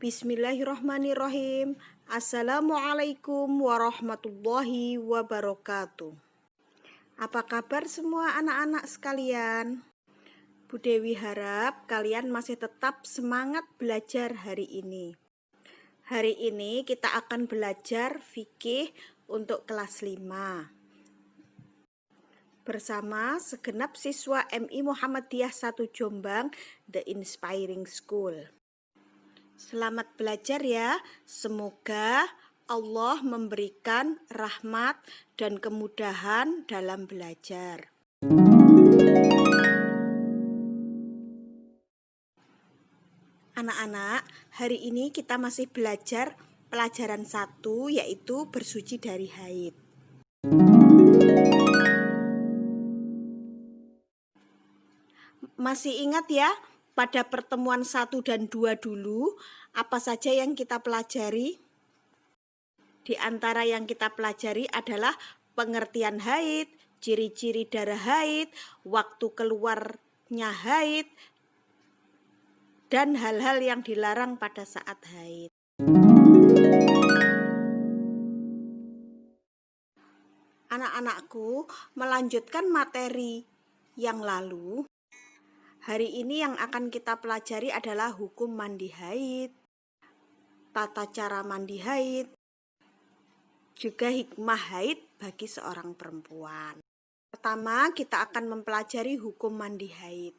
Bismillahirrahmanirrahim. Assalamualaikum warahmatullahi wabarakatuh. Apa kabar semua anak-anak sekalian? Bu Dewi harap kalian masih tetap semangat belajar hari ini. Hari ini kita akan belajar fikih untuk kelas 5. Bersama segenap siswa MI Muhammadiyah 1 Jombang, The Inspiring School. Selamat belajar ya. Semoga Allah memberikan rahmat dan kemudahan dalam belajar. Anak-anak, hari ini kita masih belajar pelajaran 1, yaitu bersuci dari haid. Masih ingat ya? Pada pertemuan 1 dan 2 dulu, apa saja yang kita pelajari? Di antara yang kita pelajari adalah pengertian haid, ciri-ciri darah haid, waktu keluarnya haid, dan hal-hal yang dilarang pada saat haid. Anak-anakku, melanjutkan materi yang lalu. Hari ini yang akan kita pelajari adalah hukum mandi haid, tata cara mandi haid, juga hikmah haid bagi seorang perempuan. Pertama, kita akan mempelajari hukum mandi haid.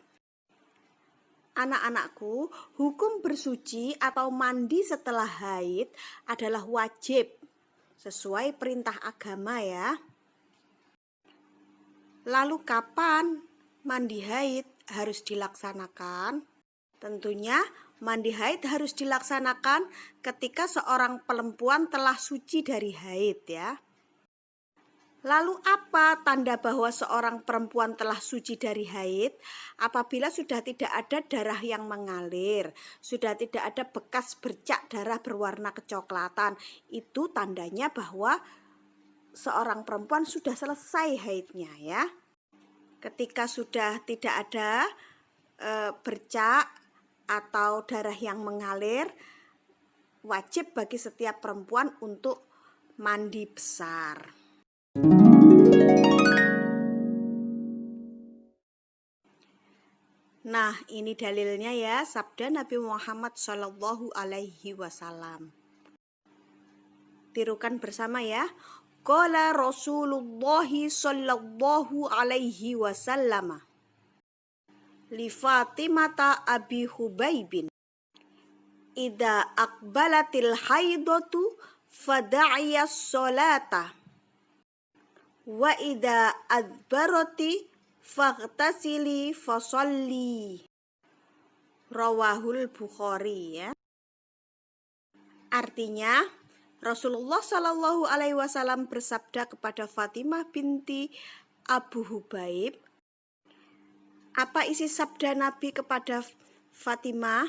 Anak-anakku, hukum bersuci atau mandi setelah haid adalah wajib sesuai perintah agama ya. Lalu kapan mandi haid harus dilaksanakan? Tentunya mandi haid harus dilaksanakan ketika seorang perempuan telah suci dari haid ya. Lalu apa tanda bahwa seorang perempuan telah suci dari haid? Apabila sudah tidak ada darah yang mengalir, sudah tidak ada bekas bercak darah berwarna kecoklatan, itu tandanya bahwa seorang perempuan sudah selesai haidnya ya. Ketika sudah tidak ada bercak atau darah yang mengalir, wajib bagi setiap perempuan untuk mandi besar. Nah, ini dalilnya ya, sabda Nabi Muhammad SAW. Tirukan bersama ya. Qala Rasulullah sallallahu alaihi wasallam li Fatimata Abi Hubaibin idza aqbalatil haidatu fada'iyas sholata wa idza adbarati faghtasili fasalli. Rawahul Bukhari ya. Artinya Rasulullah Shallallahu Alaihi Wasallam bersabda kepada Fatimah binti Abu Hubaib. Apa isi sabda Nabi kepada Fatimah?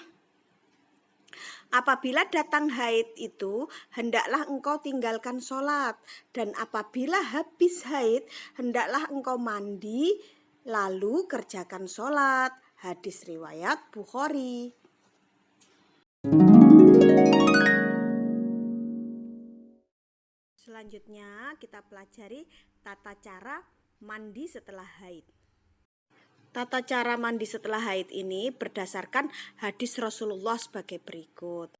Apabila datang haid itu, hendaklah engkau tinggalkan sholat. Dan apabila habis haid, hendaklah engkau mandi, lalu kerjakan sholat. Hadis riwayat Bukhari. Selanjutnya kita pelajari tata cara mandi setelah haid. Tata cara mandi setelah haid ini berdasarkan hadis Rasulullah sebagai berikut.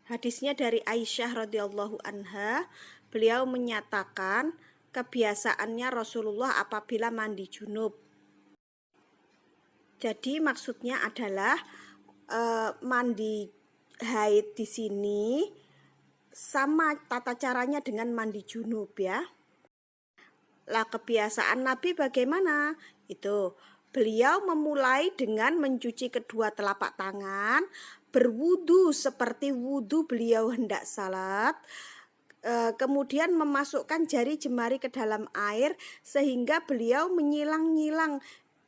Hadisnya dari Aisyah radhiyallahu anha, beliau menyatakan kebiasaannya Rasulullah apabila mandi junub. Jadi maksudnya adalah mandi haid di sini sama tata caranya dengan mandi junub ya. Lah kebiasaan Nabi bagaimana? Itu beliau memulai dengan mencuci kedua telapak tangan, berwudu seperti wudu beliau hendak salat, kemudian memasukkan jari jemari ke dalam air sehingga beliau menyilang-nyilang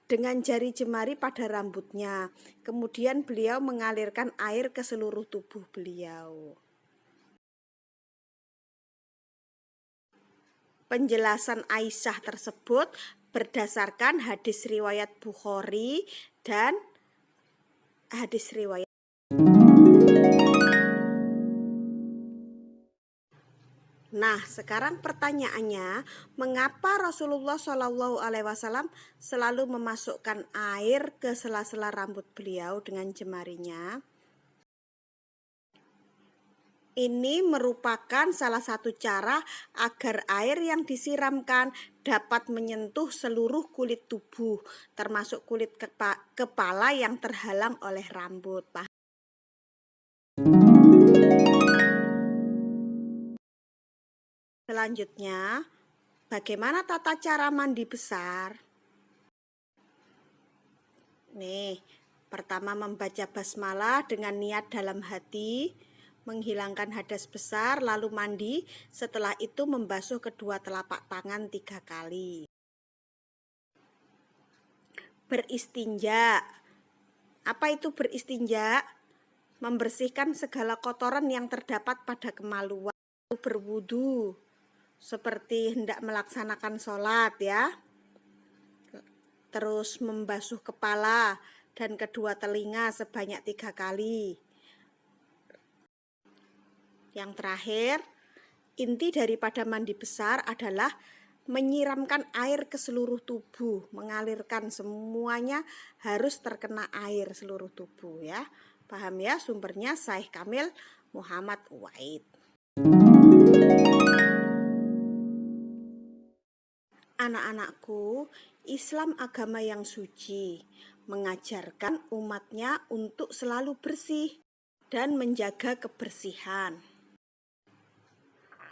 dengan jari jemari pada rambutnya. Kemudian beliau mengalirkan air ke seluruh tubuh beliau. Penjelasan Aisyah tersebut berdasarkan hadis riwayat Bukhari dan hadis riwayat Nah, sekarang pertanyaannya, mengapa Rasulullah SAW selalu memasukkan air ke sela-sela rambut beliau dengan jemarinya? Ini merupakan salah satu cara agar air yang disiramkan dapat menyentuh seluruh kulit tubuh, termasuk kulit kepala yang terhalang oleh rambut. Selanjutnya, bagaimana tata cara mandi besar? Nih, pertama membaca basmalah dengan niat dalam hati, menghilangkan hadas besar, lalu mandi. Setelah itu membasuh kedua telapak tangan 3 kali. Beristinja. Apa itu beristinja? Membersihkan segala kotoran yang terdapat pada kemaluan. Berwudu, seperti hendak melaksanakan sholat ya. Terus membasuh kepala dan kedua telinga sebanyak 3 kali. Yang terakhir, inti daripada mandi besar adalah menyiramkan air ke seluruh tubuh, mengalirkan semuanya harus terkena air seluruh tubuh ya. Paham ya? Sumbernya Syekh Kamil Muhammad Uwaid. Anak-anakku, Islam agama yang suci, mengajarkan umatnya untuk selalu bersih dan menjaga kebersihan.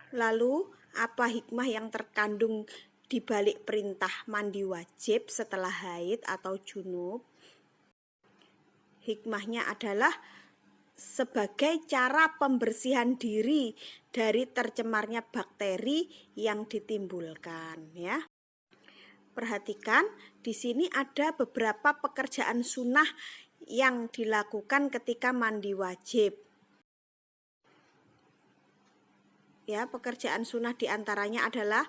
Lalu, apa hikmah yang terkandung di balik perintah mandi wajib setelah haid atau junub? Hikmahnya adalah sebagai cara pembersihan diri dari tercemarnya bakteri yang ditimbulkan ya. Perhatikan, di sini ada beberapa pekerjaan sunnah yang dilakukan ketika mandi wajib. Ya, pekerjaan sunnah diantaranya adalah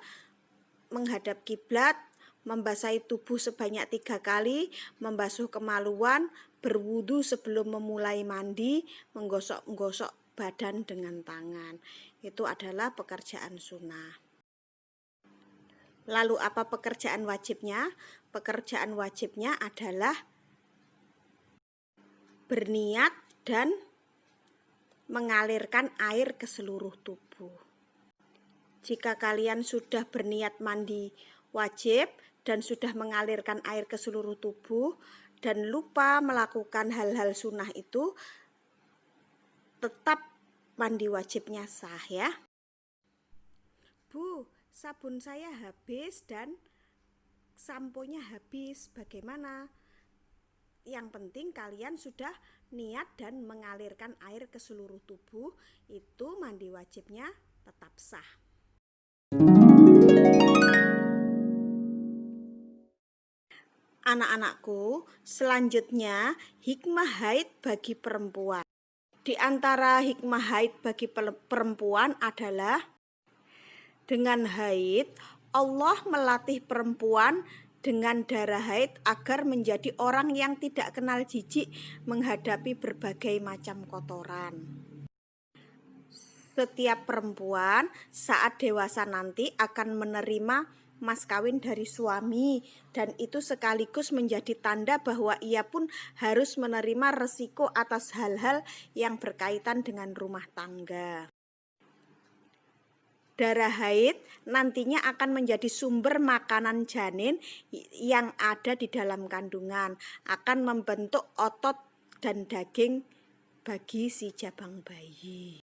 menghadap kiblat, membasahi tubuh sebanyak 3 kali, membasuh kemaluan, berwudu sebelum memulai mandi, menggosok-gosok badan dengan tangan. Itu adalah pekerjaan sunnah. Lalu apa pekerjaan wajibnya? Pekerjaan wajibnya adalah berniat dan mengalirkan air ke seluruh tubuh. Jika kalian sudah berniat mandi wajib dan sudah mengalirkan air ke seluruh tubuh dan lupa melakukan hal-hal sunnah itu, tetap mandi wajibnya sah ya. Bu, sabun saya habis dan samponya habis, bagaimana? Yang penting kalian sudah niat dan mengalirkan air ke seluruh tubuh, itu mandi wajibnya tetap sah. Anak-anakku, selanjutnya hikmah haid bagi perempuan. Di antara hikmah haid bagi perempuan adalah dengan haid, Allah melatih perempuan dengan darah haid agar menjadi orang yang tidak kenal jijik menghadapi berbagai macam kotoran. Setiap perempuan saat dewasa nanti akan menerima mas kawin dari suami, dan itu sekaligus menjadi tanda bahwa ia pun harus menerima resiko atas hal-hal yang berkaitan dengan rumah tangga. Darah haid nantinya akan menjadi sumber makanan janin yang ada di dalam kandungan, akan membentuk otot dan daging bagi si jabang bayi.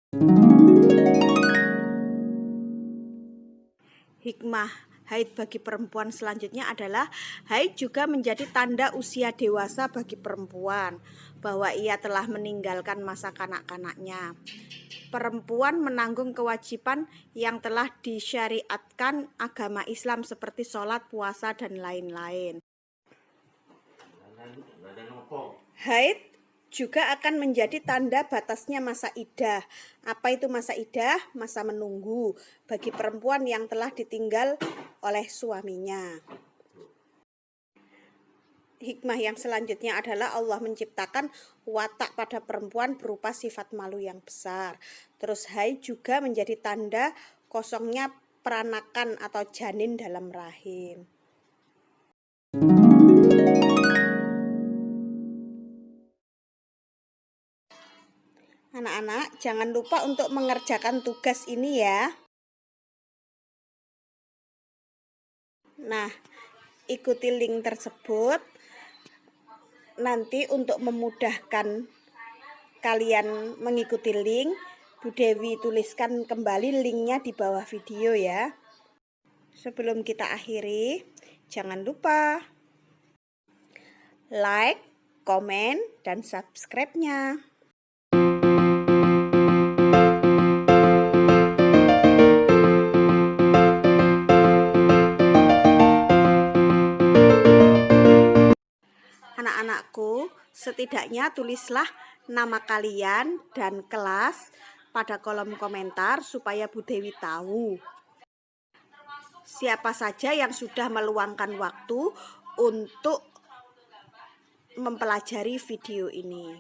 Hikmah haid bagi perempuan selanjutnya adalah haid juga menjadi tanda usia dewasa bagi perempuan, bahwa ia telah meninggalkan masa kanak-kanaknya. Perempuan menanggung kewajiban yang telah disyariatkan agama Islam seperti sholat, puasa, dan lain-lain. Haid juga akan menjadi tanda batasnya masa iddah. Apa itu masa iddah? Masa menunggu bagi perempuan yang telah ditinggal oleh suaminya. Hikmah yang selanjutnya adalah Allah menciptakan watak pada perempuan berupa sifat malu yang besar. Terus haid juga menjadi tanda kosongnya peranakan atau janin dalam rahim. Anak-anak, jangan lupa untuk mengerjakan tugas ini ya. Nah, ikuti link tersebut. Nanti untuk memudahkan kalian mengikuti link, Bu Dewi tuliskan kembali linknya di bawah video ya. Sebelum kita akhiri, jangan lupa like, komen, dan subscribe-nya. Anak-anakku, setidaknya tulislah nama kalian dan kelas pada kolom komentar supaya Bu Dewi tahu siapa saja yang sudah meluangkan waktu untuk mempelajari video ini.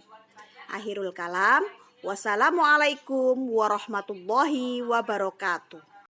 Akhirul kalam, wassalamualaikum warahmatullahi wabarakatuh.